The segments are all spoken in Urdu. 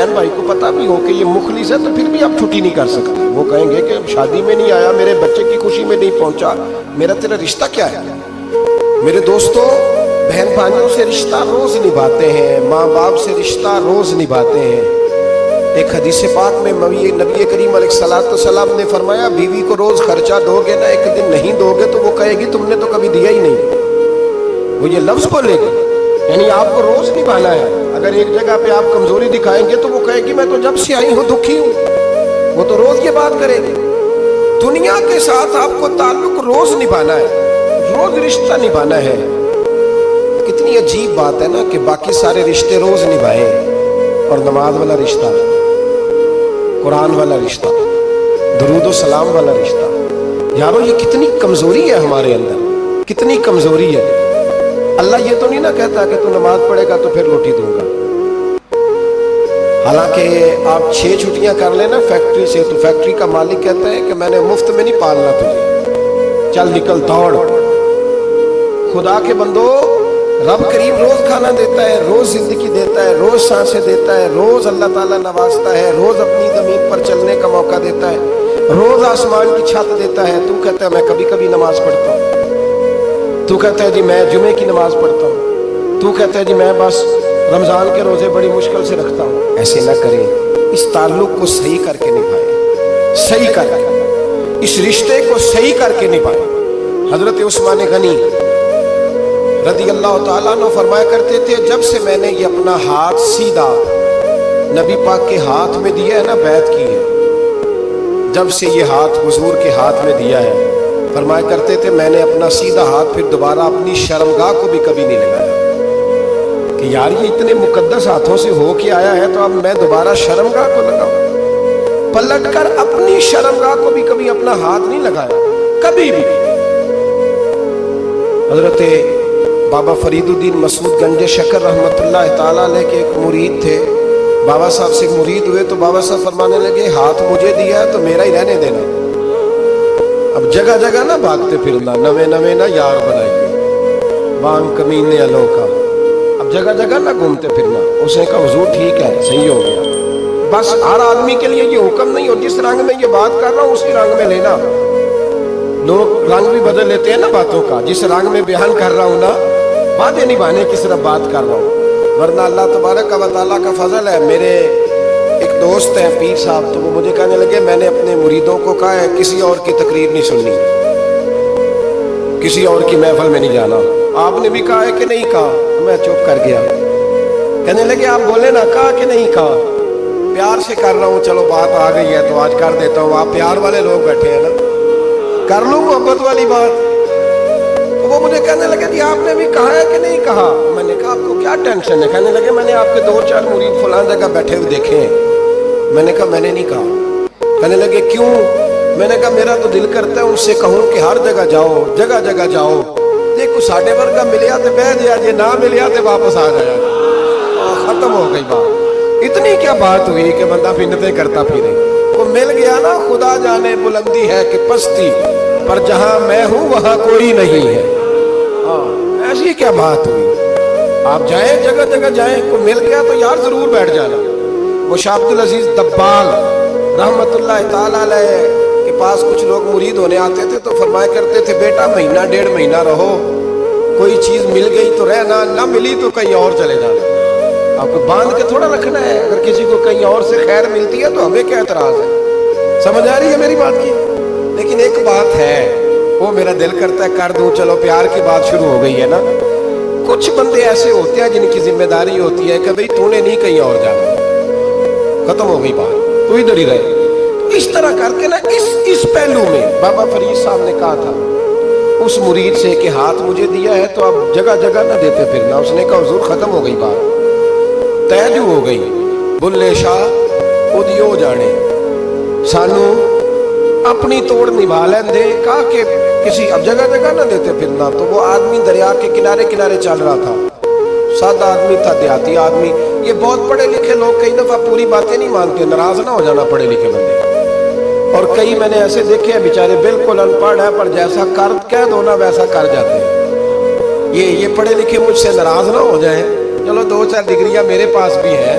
بہن بھائی کو پتا بھی ہو کہ یہ مخلص ہے تو پھر بھی آپ چھٹی نہیں کر سکتے. وہ کہیں گے کہ شادی میں نہیں آیا, میرے بچے کی خوشی میں نہیں پہنچا, میرا تیرا رشتہ کیا ہے؟ میرے دوستوں, بہن بھائیوں سے رشتہ روز نبھاتے ہیں, ماں باپ سے رشتہ روز نبھاتے ہیں. ایک حدیث پاک میں نبی کریم علیہ الصلوۃ والسلام نے فرمایا, بیوی کو روز خرچہ دو گے نا, ایک دن نہیں دو گے تو وہ کہے گی تم نے تو کبھی دیا ہی نہیں. وہ یہ لفظ بولے گی, یعنی آپ کو روز نبھانا ہے. اگر ایک جگہ پہ آپ کمزوری دکھائیں گے تو وہ کہے گی میں تو جب سے آئی ہوں دکھی ہوں. وہ تو روز یہ بات کرے گی. دنیا کے ساتھ آپ کو تعلق روز نبھانا ہے, روز رشتہ نبھانا ہے. کتنی عجیب بات ہے نا کہ باقی سارے رشتے روز نبھائیں اور نماز والا رشتہ, قرآن والا رشتہ, درود و سلام والا رشتہ. یارو یہ کتنی کمزوری ہے ہمارے اندر, کتنی کمزوری ہے. اللہ یہ تو نہیں نہ کہتا کہ تو نماز پڑھے گا تو پھر روٹی دوں گا. حالانکہ آپ 6 چھٹیاں کر لینا فیکٹری سے تو فیکٹری کا مالک کہتا ہے کہ میں نے مفت میں نہیں پالنا تجھے, چل نکل دوڑ. خدا کے بندو, رب کریم روز کھانا دیتا ہے, روز زندگی دیتا ہے, روز سانسیں دیتا ہے, روز اللہ تعالیٰ نوازتا ہے, روز اپنی زمین پر چلنے کا موقع دیتا ہے, روز آسمان کی چھت دیتا ہے. تو کہتا ہے میں کبھی کبھی نماز پڑھتا ہوں, تو کہتا ہے جی میں جمعے کی نماز پڑھتا ہوں, تو کہتا ہے جی میں بس رمضان کے روزے بڑی مشکل سے رکھتا ہوں. ایسے نہ کریں, اس تعلق کو صحیح کر کے نبھائیں, صحیح کر کے اس رشتے کو صحیح کر کے نبھائیں. حضرت عثمان غنی رضی اللہ تعالیٰ عنہ فرمایا کرتے تھے, جب سے میں نے یہ اپنا ہاتھ سیدھا نبی پاک کے ہاتھ میں دیا ہے نا, بیعت کی ہے, جب سے یہ ہاتھ حضور کے ہاتھ میں دیا ہے, فرمایا کرتے تھے میں نے اپنا سیدھا ہاتھ پھر دوبارہ اپنی شرمگاہ کو بھی کبھی نہیں لگایا کہ یار یہ اتنے مقدس ہاتھوں سے ہو کے آیا ہے تو اب میں دوبارہ شرمگاہ کو لگاؤں. پلٹ کر اپنی شرمگاہ کو بھی کبھی اپنا ہاتھ نہیں لگایا, کبھی بھی. حضرت بابا فرید الدین مسعود گنج شکر رحمۃ اللہ تعالیٰ علیہ کے ایک مرید تھے. بابا صاحب سے مرید ہوئے تو بابا صاحب فرمانے لگے ہاتھ مجھے دیا ہے تو میرا ہی رہنے دینا. اب جگہ جگہ نہ بھاگتے پھرنا, نوے نوے نہ یار بنائیے, بانگ کمینے الوکا. اب جگہ جگہ نہ گھومتے پھرنا. اس نے کہا حضور ٹھیک ہے, صحیح ہو گیا. بس ہر آدمی کے لیے یہ حکم نہیں ہو جس رنگ میں یہ بات کر رہا ہوں اسی رنگ میں لینا. لوگ رنگ بھی بدل لیتے ہیں نا باتوں کا. جس رنگ میں بیان کر رہا ہوں نا, باتیں نبھانے کی صرف بات کر رہا ہوں, ورنہ اللہ تبارک و تعالیٰ کا فضل ہے. میرے ایک دوست ہیں پیر صاحب, تو وہ مجھے کہنے لگے میں نے اپنے مریدوں کو کہا ہے کسی اور کی تقریر نہیں سننی, کسی اور کی محفل میں نہیں جانا. آپ نے بھی کہا ہے کہ نہیں کہا؟ میں چپ کر گیا. کہنے لگے آپ بولے نا, کہا کہ نہیں کہا؟ پیار سے کر رہا ہوں, چلو بات آ گئی ہے تو آج کر دیتا ہوں. آپ پیار والے لوگ بیٹھے ہیں نا, کر لوں محبت والی بات. تو وہ مجھے کہنے لگے جی آپ نے بھی کہا ہے کہ نہیں کہا؟ میں نے کہا آپ کو کیا ٹینشن ہے؟ کہنے لگے میں نے آپ کے 2-4 مرید فلان جگہ بیٹھے ہوئے دیکھے ہیں. میں نے کہا میں نے نہیں کہا. کہنے لگے کیوں؟ میں نے کہا میرا تو دل کرتا ہے ان سے کہوں کہ ہر جگہ جاؤ, جگہ جگہ جاؤ, دیکھو ساڈے ورگا ملیا تو بہ جیا, جی نہ ملیا تو واپس آ جایا. ختم ہو گئی بات. اتنی کیا بات ہوئی کہ بندہ بنتیں کرتا پھرے. وہ مل گیا نا, خدا جانے بلندی ہے کہ پستی, پر جہاں میں ہوں وہاں کوئی نہیں ہے. ایسی کیا بات ہوئی؟ آپ جائیں, جگہ جگہ جائیں, کو مل گیا تو یار ضرور بیٹھ جانا. وہ شاہ عبد العزیز دبال رحمت اللہ تعالیٰ علیہ کے پاس کچھ لوگ مرید ہونے آتے تھے تو فرمایا کرتے تھے بیٹا مہینہ 1.5 مہینہ رہو, کوئی چیز مل گئی تو رہنا, نہ ملی تو کہیں اور چلے جانا. آپ کو باندھ کے تھوڑا رکھنا ہے. اگر کسی کو کہیں اور سے خیر ملتی ہے تو ہمیں کیا اعتراض ہے؟ سمجھ آ رہی ہے میری بات کی؟ لیکن ایک بات ہے, وہ میرا دل کرتا ہے کر دوں, چلو پیار کی بات شروع ہو گئی ہے نا. کچھ بندے ایسے ہوتے ہیں جن کی ذمہ داری ہوتی ہے کہ بھئی تو نے نہیں کہیں اور جانا, ختم ہو گئی بات, تو ادھر ہی رہے. تو اس طرح کر کے نا اس پہلو میں بابا فرید صاحب نے کہا تھا اس مرید سے کہ ہاتھ مجھے دیا ہے تو اب جگہ جگہ نہ دیتے پھرنا. اس نے کہا حضور ختم ہو گئی بات, طے جو ہو گئی. بلے شاہ اودیو جانے, سانو اپنی توڑ نبھا لین دے. کہا کہ کسی اب جگہ جگہ نہ دیتے پھرنا. تو وہ آدمی دریا کے کنارے کنارے چل رہا تھا, سادہ آدمی تھا, دیہاتی آدمی. یہ بہت پڑھے لکھے لوگ کئی دفعہ پوری باتیں نہیں مانتے, ناراض نہ ہو جانا پڑھے لکھے بندے. اور کئی میں نے ایسے دیکھے ہیں بیچارے بالکل ان پڑھ ہے پر جیسا کر کہہ دو نا ویسا کر جاتے ہیں. یہ پڑھے لکھے مجھ سے ناراض نہ ہو جائیں. چلو 2-4 ڈگریاں میرے پاس بھی ہیں,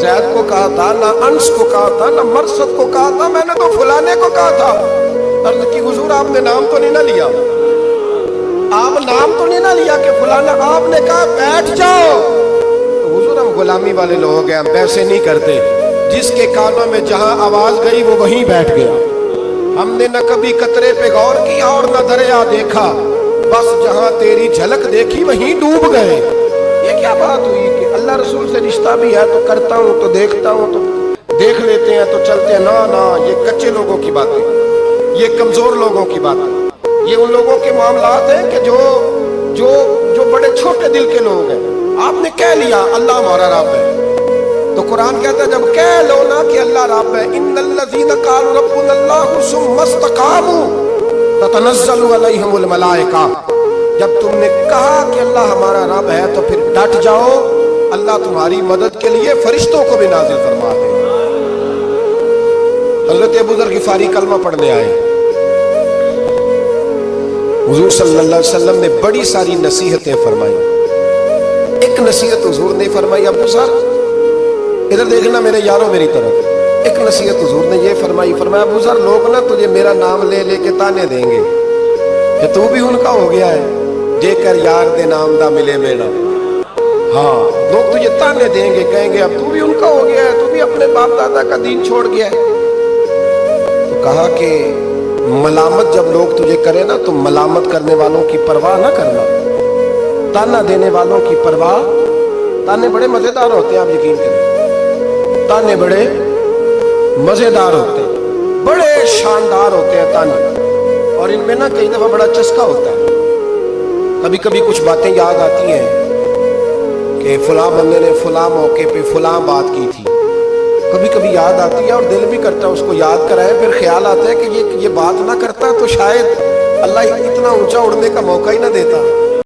زید کو کہا تھا، نہ انس کو کہا تھا، نہ مرثد کو کہا تھا، میں نے تو فلانے کو کہا تھا۔ عرض کی حضور آپ نے نام تو نہیں نہ لیا، آپ نام تو نہیں نہ لیا کہ فلانا، آپ نے کہا بیٹھ جاؤ۔ تو حضور ہم غلامی والے لوگ ہیں، ہم ویسے نہیں کرتے، جس کے کانوں میں جہاں آواز گئی وہ وہیں بیٹھ گیا۔ ہم نے نہ کبھی قطرے پہ غور کیا اور نہ دریا دیکھا، بس جہاں تیری جھلک دیکھی وہیں ڈوب گئے۔ یہ کیا بات ہوئی کہ اللہ رسول سے رشتہ بھی ہے تو کرتا ہوں، تو دیکھتا ہوں، تو دیکھ لیتے ہیں، تو چلتے ہیں؟ نا یہ کچے لوگوں کی باتیں، یہ کمزور لوگوں کی باتیں، یہ ان لوگوں کے معاملات ہیں کہ جو بڑے چھوٹے دل کے لوگ ہیں۔ آپ نے کہہ لیا اللہ ہمارا رب ہے، تو قرآن کہتا ہے جب کہہ لو نا کہ اللہ رب ہے، ان الذین قالوا ربنا اللہ ثم استقاموا تتنزل علیہم الملائکہ، جب تم نے کہا کہ اللہ ہمارا رب ہے تو پھر ڈٹ جاؤ، اللہ تمہاری مدد کے لیے فرشتوں کو بھی نازل فرما دے۔ حضرت ابو ذر غفاری کلمہ پڑھنے آئے، حضور صلی اللہ علیہ وسلم نے بڑی ساری نصیحتیں فرمائی۔ ایک نصیحت حضور نے فرمائی، ابو ذر ادھر دیکھنا میرے یاروں میری طرف، ایک نصیحت حضور نے یہ فرمائی، فرمایا ابو ذر لوگ نا تجھے میرا نام لے لے کے تانے دیں گے کہ تو بھی ان کا ہو گیا ہے، جے کر یار دے نام دا ملے میرا۔ ہاں لوگ تجھے تانے دیں گے، کہیں گے اب تو بھی ان کا ہو گیا ہے، تو بھی اپنے باپ دادا کا دین چھوڑ گیا ہے۔ تو کہا کہ ملامت جب لوگ تجھے کرے نا تو ملامت کرنے والوں کی پرواہ نہ کرنا، تانا دینے والوں کی پرواہ۔ تانے بڑے مزیدار ہوتے ہیں، آپ یقین کریں، تانے بڑے مزیدار ہوتے ہیں، بڑے شاندار ہوتے ہیں تانے، اور ان میں نا کئی دفعہ بڑا چسکا ہوتا ہے۔ کبھی کبھی کچھ باتیں یاد آتی ہیں کہ فلاں بندے نے فلاں موقع پہ فلاں بات کی تھی، کبھی کبھی یاد آتی ہے اور دل بھی کرتا ہے اس کو یاد کرائے، پھر خیال آتا ہے کہ یہ بات نہ کرتا تو شاید اللہ اتنا اونچا اڑنے کا موقع ہی نہ دیتا۔